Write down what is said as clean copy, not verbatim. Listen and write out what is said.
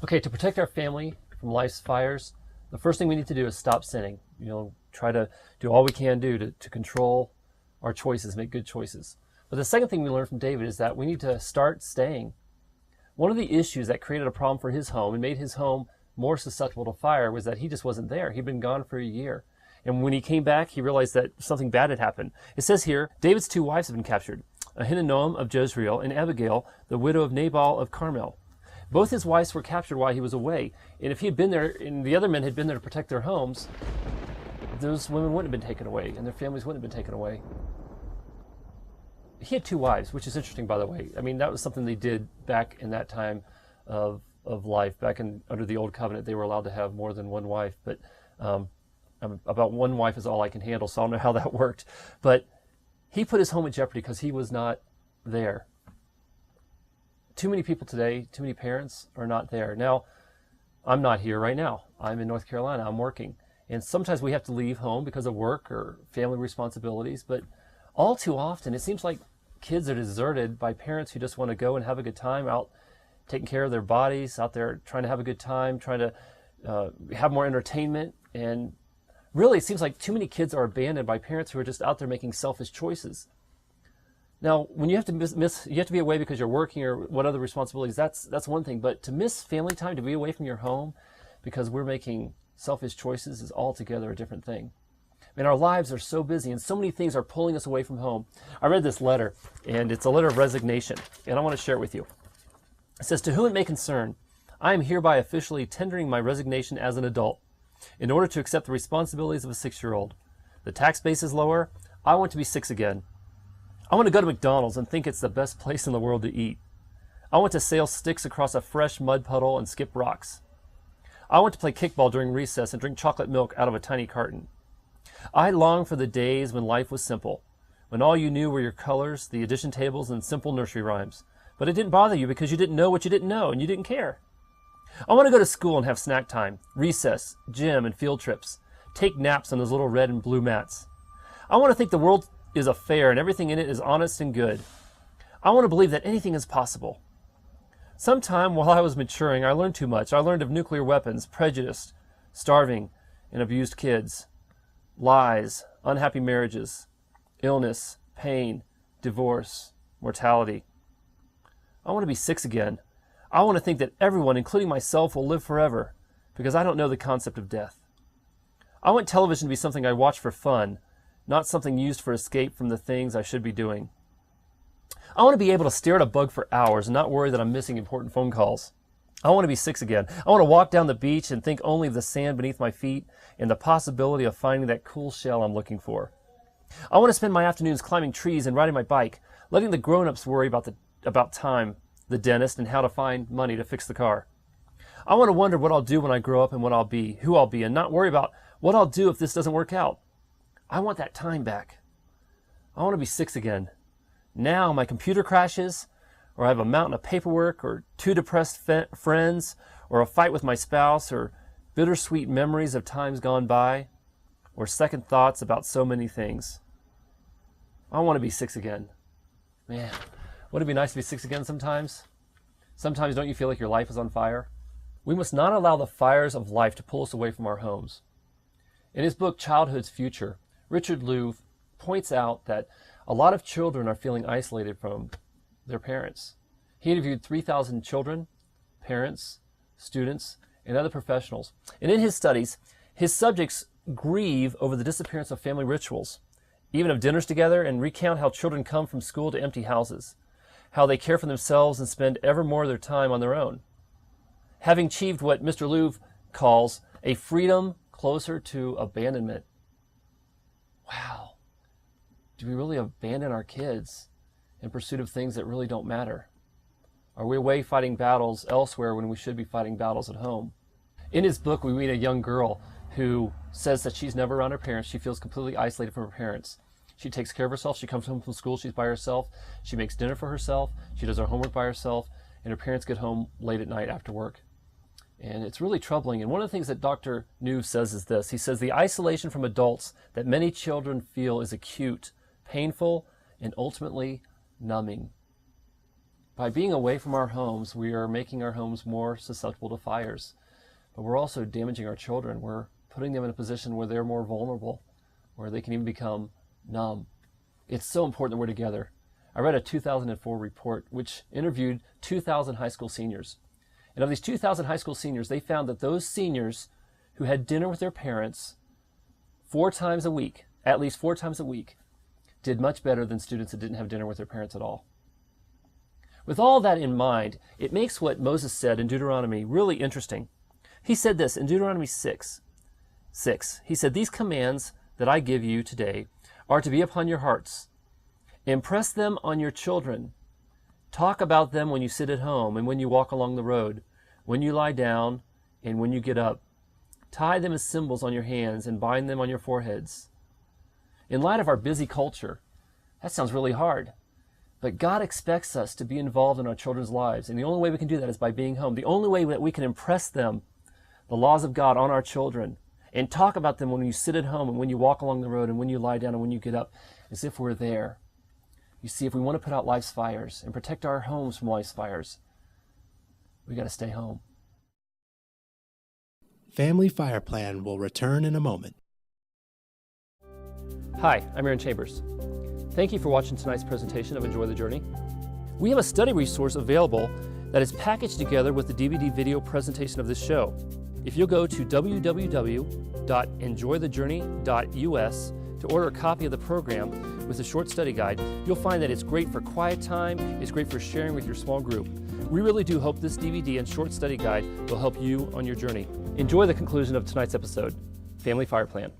Okay, to protect our family from life's fires, the first thing we need to do is stop sinning. Try to do all we can do to control our choices, make good choices. But the second thing we learn from David is that we need to start staying. One of the issues that created a problem for his home and made his home more susceptible to fire was that he just wasn't there. He'd been gone for a year. And when he came back, he realized that something bad had happened. It says here, David's 2 wives have been captured, Ahinoam of Jezreel and Abigail, the widow of Nabal of Carmel. Both his wives were captured while he was away. And if he had been there, and the other men had been there to protect their homes, those women wouldn't have been taken away, and their families wouldn't have been taken away. He had 2 wives, which is interesting, by the way. I mean, that was something they did back in that time of life. Back under the Old Covenant, they were allowed to have more than 1 wife. But about 1 wife is all I can handle, so I don't know how that worked. But he put his home in jeopardy because he was not there. Too many people today, too many parents are not there. Now, I'm not here right now. I'm in North Carolina. I'm working. And sometimes we have to leave home because of work or family responsibilities. But all too often, it seems like kids are deserted by parents who just want to go and have a good time out taking care of their bodies, out there trying to have a good time, trying to have more entertainment. And really, it seems like too many kids are abandoned by parents who are just out there making selfish choices. Now, when you have to you have to be away because you're working or what other responsibilities, that's one thing. But to miss family time, to be away from your home because we're making selfish choices is altogether a different thing. And our lives are so busy and so many things are pulling us away from home. I read this letter, and it's a letter of resignation, and I want to share it with you. It says, "To whom it may concern, I am hereby officially tendering my resignation as an adult in order to accept the responsibilities of a 6-year-old. The tax base is lower. I want to be 6 again. I want to go to McDonald's and think it's the best place in the world to eat. I want to sail sticks across a fresh mud puddle and skip rocks. I want to play kickball during recess and drink chocolate milk out of a tiny carton. I long for the days when life was simple, when all you knew were your colors, the addition tables, and simple nursery rhymes. But it didn't bother you because you didn't know what you didn't know, and you didn't care. I want to go to school and have snack time, recess, gym, and field trips. Take naps on those little red and blue mats. I want to think the world is a fair and everything in it is honest and good. I want to believe that anything is possible. Sometime while I was maturing, I learned too much. I learned of nuclear weapons, prejudice, starving and abused kids, lies, unhappy marriages, illness, pain, divorce, mortality. I want to be 6 again. I want to think that everyone, including myself, will live forever because I don't know the concept of death. I want television to be something I watch for fun, not something used for escape from the things I should be doing. I want to be able to stare at a bug for hours and not worry that I'm missing important phone calls. I want to be 6 again. I want to walk down the beach and think only of the sand beneath my feet and the possibility of finding that cool shell I'm looking for. I want to spend my afternoons climbing trees and riding my bike, letting the grown-ups worry about time, the dentist, and how to find money to fix the car. I want to wonder what I'll do when I grow up and what I'll be, who I'll be, and not worry about what I'll do if this doesn't work out. I want that time back. I want to be 6 again. Now my computer crashes, or I have a mountain of paperwork, or 2 depressed friends, or a fight with my spouse, or bittersweet memories of times gone by, or second thoughts about so many things. I want to be 6 again. Man, wouldn't it be nice to be 6 again sometimes? Sometimes don't you feel like your life is on fire? We must not allow the fires of life to pull us away from our homes. In his book, Childhood's Future, Richard Louv points out that a lot of children are feeling isolated from their parents. He interviewed 3,000 children, parents, students, and other professionals. And in his studies, his subjects grieve over the disappearance of family rituals, even of dinners together, and recount how children come from school to empty houses, how they care for themselves and spend ever more of their time on their own. Having achieved what Mr. Louv calls a freedom closer to abandonment. Wow. Do we really abandon our kids in pursuit of things that really don't matter? Are we away fighting battles elsewhere when we should be fighting battles at home? In his book, we meet a young girl who says that she's never around her parents. She feels completely isolated from her parents. She takes care of herself. She comes home from school. She's by herself. She makes dinner for herself. She does her homework by herself. And her parents get home late at night after work. And it's really troubling. And one of the things that Dr. New says is this. He says, the isolation from adults that many children feel is acute, painful, and ultimately numbing. By being away from our homes, we are making our homes more susceptible to fires. But we're also damaging our children. We're putting them in a position where they're more vulnerable, where they can even become numb. It's so important that we're together. I read a 2004 report which interviewed 2,000 high school seniors. And of these 2,000 high school seniors, they found that those seniors who had dinner with their parents 4 times a week, at least 4 times a week, did much better than students that didn't have dinner with their parents at all. With all that in mind, it makes what Moses said in Deuteronomy really interesting. He said this in Deuteronomy 6:6. He said, "These commands that I give you today are to be upon your hearts. Impress them on your children. Talk about them when you sit at home and when you walk along the road, when you lie down and when you get up. Tie them as symbols on your hands and bind them on your foreheads." In light of our busy culture, that sounds really hard. But God expects us to be involved in our children's lives. And the only way we can do that is by being home. The only way that we can impress them, the laws of God, on our children, and talk about them when you sit at home and when you walk along the road and when you lie down and when you get up, as if we're there. You see, if we want to put out life's fires and protect our homes from life's fires, we got to stay home. Family Fire Plan will return in a moment. Hi, I'm Arron Chambers. Thank you for watching tonight's presentation of Enjoy the Journey. We have a study resource available that is packaged together with the DVD video presentation of this show. If you'll go to www.enjoythejourney.us to order a copy of the program with a short study guide, you'll find that it's great for quiet time, it's great for sharing with your small group. We really do hope this DVD and short study guide will help you on your journey. Enjoy the conclusion of tonight's episode, Family Fire Plan.